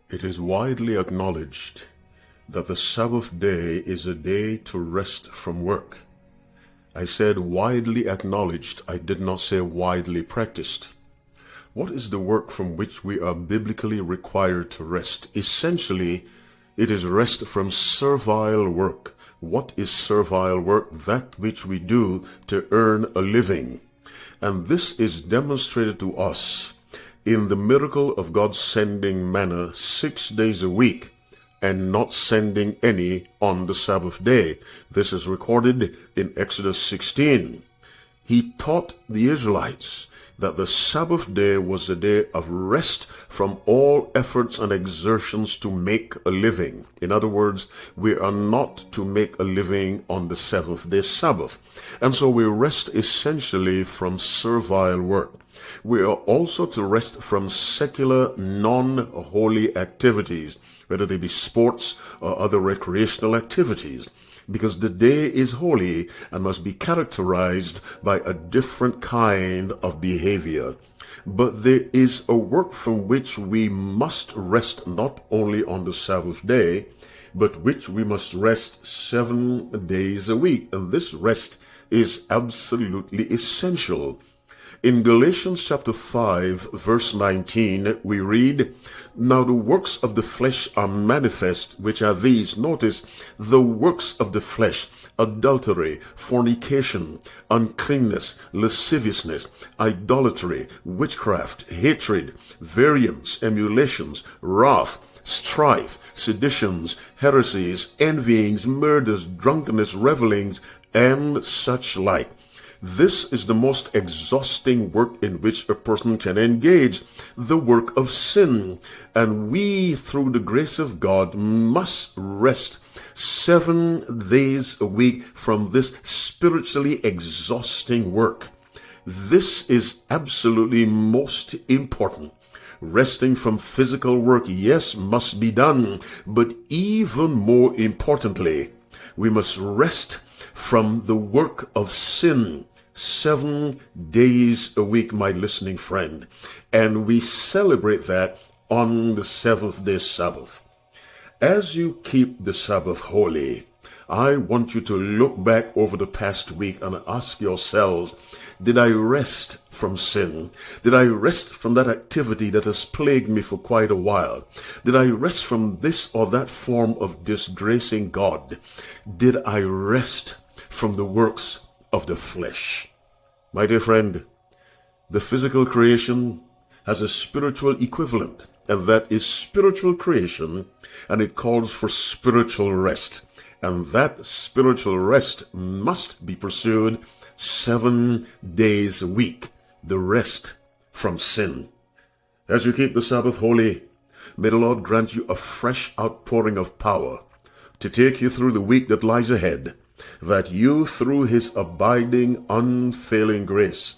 It is widely acknowledged that the Sabbath day is a day to rest from work. I said widely acknowledged, I did not say widely practiced. What is the work from which we are biblically required to rest? Essentially, it is rest from servile work. What is servile work? That which we do to earn a living. And this is demonstrated to us in the miracle of God sending manna 6 days a week and not sending any on the Sabbath day. This is recorded in Exodus 16. He taught the Israelites that the Sabbath day was a day of rest from all efforts and exertions to make a living. In other words, we are not to make a living on the seventh day Sabbath. And so we rest essentially from servile work. We are also to rest from secular, non-holy activities, whether they be sports or other recreational activities, because the day is holy and must be characterized by a different kind of behavior. But there is a work from which we must rest not only on the Sabbath day, but which we must rest 7 days a week. And this rest is absolutely essential. In Galatians chapter 5, verse 19, we read, "Now the works of the flesh are manifest, which are these." Notice, the works of the flesh: adultery, fornication, uncleanness, lasciviousness, idolatry, witchcraft, hatred, variance, emulations, wrath, strife, seditions, heresies, envyings, murders, drunkenness, revellings, and such like. This is the most exhausting work in which a person can engage, the work of sin. And we, through the grace of God, must rest 7 days a week from this spiritually exhausting work. This is absolutely most important. Resting from physical work, yes, must be done, but even more importantly, we must rest from the work of sin 7 days a week, my listening friend. And we celebrate that on the seventh day Sabbath. As you keep the Sabbath holy, I want you to look back over the past week and ask yourselves, did I rest from sin? Did I rest from that activity that has plagued me for quite a while? Did I rest from this or that form of disgracing God? Did I rest from the works of the flesh? My dear friend, the physical creation has a spiritual equivalent, and that is spiritual creation, and it calls for spiritual rest. And that spiritual rest must be pursued 7 days a week, the rest from sin. As you keep the Sabbath holy, may the Lord grant you a fresh outpouring of power to take you through the week that lies ahead, that you, through his abiding, unfailing grace,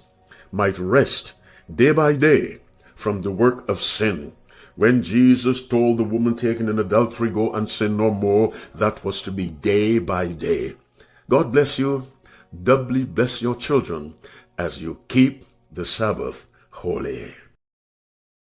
might rest day by day from the work of sin. When Jesus told the woman taken in adultery, "Go and sin no more," that was to be day by day. God bless you. Doubly bless your children as you keep the Sabbath holy.